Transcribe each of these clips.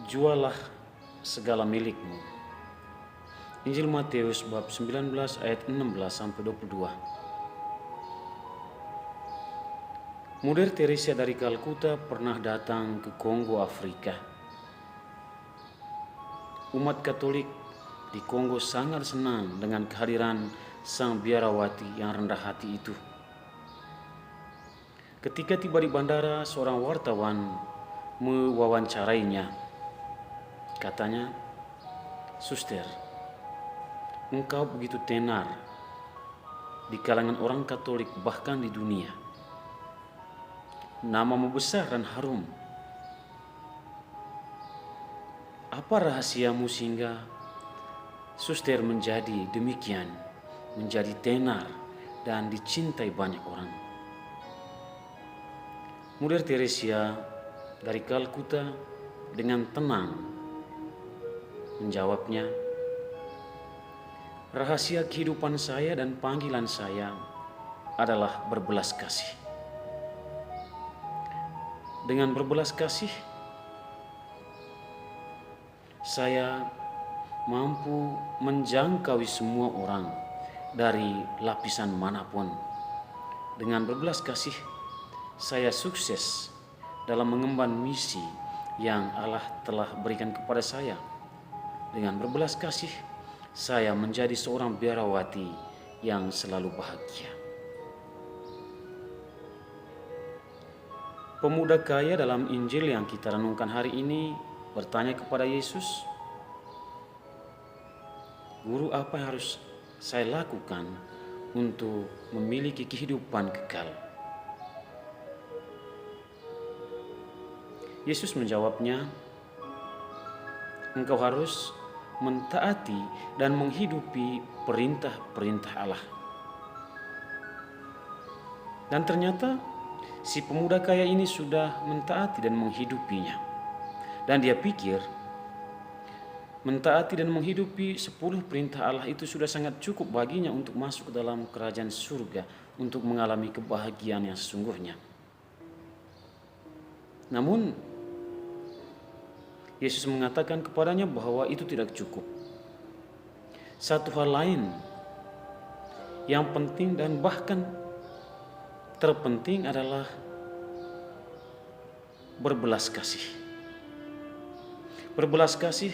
jualah segala milikmu. Injil Matius bab 19 ayat 16 sampai 22. Mother Teresa dari Kalkuta pernah datang ke Kongo, Afrika. Umat Katolik di Kongo sangat senang dengan kehadiran sang biarawati yang rendah hati itu. Ketika tiba di bandara, seorang wartawan mewawancarainya. Katanya, "Suster, engkau begitu tenar di kalangan orang Katolik bahkan di dunia. Namamu besar dan harum. Apa rahasiamu sehingga Suster menjadi demikian, menjadi tenar dan dicintai banyak orang?" Mother Teresa dari Kalkuta dengan tenang menjawabnya, "Rahasia kehidupan saya dan panggilan saya adalah berbelas kasih. Dengan berbelas kasih, saya mampu menjangkau semua orang dari lapisan manapun. Dengan berbelas kasih, saya sukses dalam mengemban misi yang Allah telah berikan kepada saya. Dengan berbelas kasih, saya menjadi seorang biarawati yang selalu bahagia." Pemuda kaya dalam Injil yang kita renungkan hari ini bertanya kepada Yesus, "Guru, apa yang harus saya lakukan untuk memiliki kehidupan kekal?" Yesus menjawabnya, "Engkau harus mentaati dan menghidupi perintah-perintah Allah." Dan ternyata si pemuda kaya ini sudah mentaati dan menghidupinya. Dan dia pikir mentaati dan menghidupi 10 perintah Allah itu sudah sangat cukup baginya untuk masuk ke dalam kerajaan surga, untuk mengalami kebahagiaan yang sesungguhnya. Namun Yesus mengatakan kepadanya bahwa itu tidak cukup. Satu hal lain yang penting dan bahkan terpenting adalah berbelas kasih. Berbelas kasih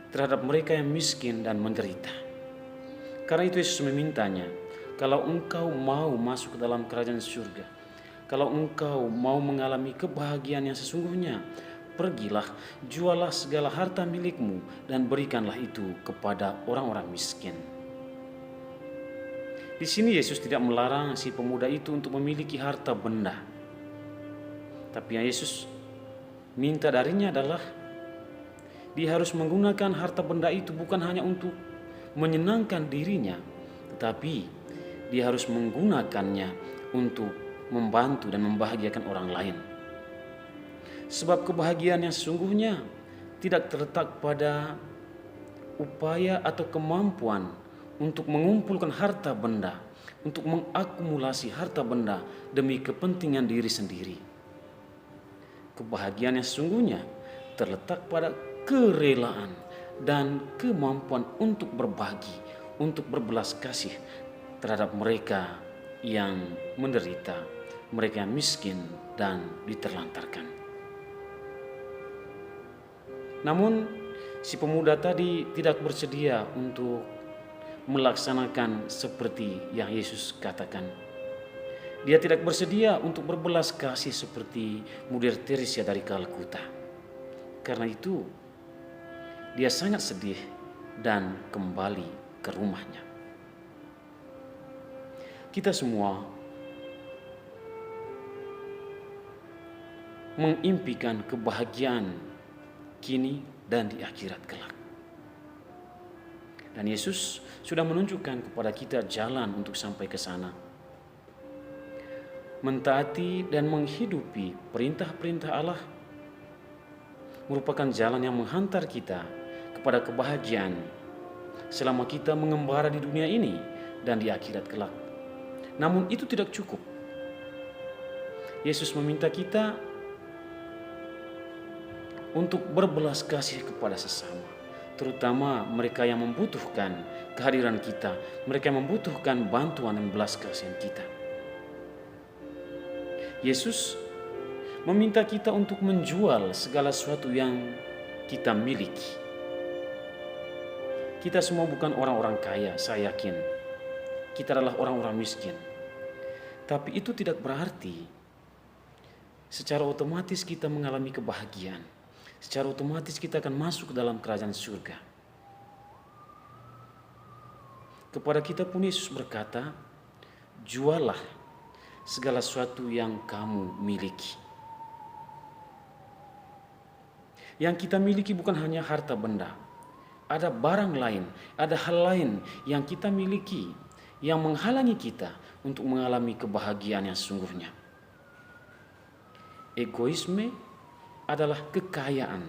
terhadap mereka yang miskin dan menderita. Karena itu Yesus memintanya, kalau engkau mau masuk ke dalam kerajaan surga, kalau engkau mau mengalami kebahagiaan yang sesungguhnya, pergilah, jualah segala harta milikmu dan berikanlah itu kepada orang-orang miskin. Di sini Yesus tidak melarang si pemuda itu untuk memiliki harta benda. Tapi yang Yesus minta darinya adalah dia harus menggunakan harta benda itu bukan hanya untuk menyenangkan dirinya, tetapi dia harus menggunakannya untuk membantu dan membahagiakan orang lain. Sebab kebahagiaan yang sesungguhnya tidak terletak pada upaya atau kemampuan untuk mengumpulkan harta benda, untuk mengakumulasi harta benda demi kepentingan diri sendiri. Kebahagiaan yang sesungguhnya terletak pada kerelaan dan kemampuan untuk berbagi, untuk berbelas kasih terhadap mereka yang menderita, mereka yang miskin dan diterlantarkan. Namun si pemuda tadi tidak bersedia untuk melaksanakan seperti yang Yesus katakan. Dia tidak bersedia untuk berbelas kasih seperti Mother Teresa dari Kalkuta. Karena itu dia sangat sedih dan kembali ke rumahnya. Kita semua mengimpikan kebahagiaan kini dan di akhirat kelak. Dan Yesus sudah menunjukkan kepada kita jalan untuk sampai ke sana. Mentaati dan menghidupi perintah-perintah Allah merupakan jalan yang menghantar kita kepada kebahagiaan selama kita mengembara di dunia ini dan di akhirat kelak. Namun itu tidak cukup. Yesus meminta kita untuk berbelas kasih kepada sesama, terutama mereka yang membutuhkan kehadiran kita, mereka yang membutuhkan bantuan dan belas kasihan kita. Yesus meminta kita untuk menjual segala sesuatu yang kita miliki. Kita semua bukan orang-orang kaya, saya yakin. Kita adalah orang-orang miskin. Tapi itu tidak berarti secara otomatis kita mengalami kebahagiaan. Secara otomatis kita akan masuk ke dalam kerajaan surga. Kepada kita pun Yesus berkata, jualah segala sesuatu yang kamu miliki. Yang kita miliki bukan hanya harta benda. Ada barang lain, ada hal lain yang kita miliki yang menghalangi kita untuk mengalami kebahagiaan yang sesungguhnya. Egoisme adalah kekayaan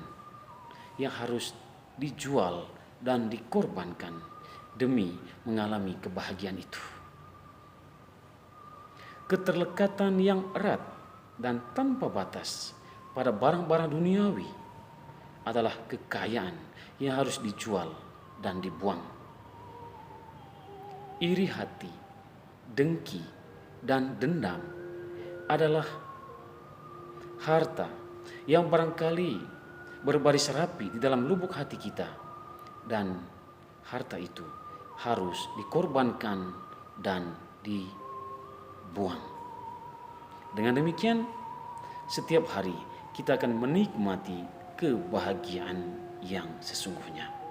yang harus dijual dan dikorbankan demi mengalami kebahagiaan itu. Keterlekatan yang erat dan tanpa batas pada barang-barang duniawi adalah kekayaan yang harus dijual dan dibuang. Iri hati, dengki, dan dendam adalah harta yang barangkali berbaris rapi di dalam lubuk hati kita, dan harta itu harus dikorbankan dan dibuang. Dengan demikian, setiap hari kita akan menikmati kebahagiaan yang sesungguhnya.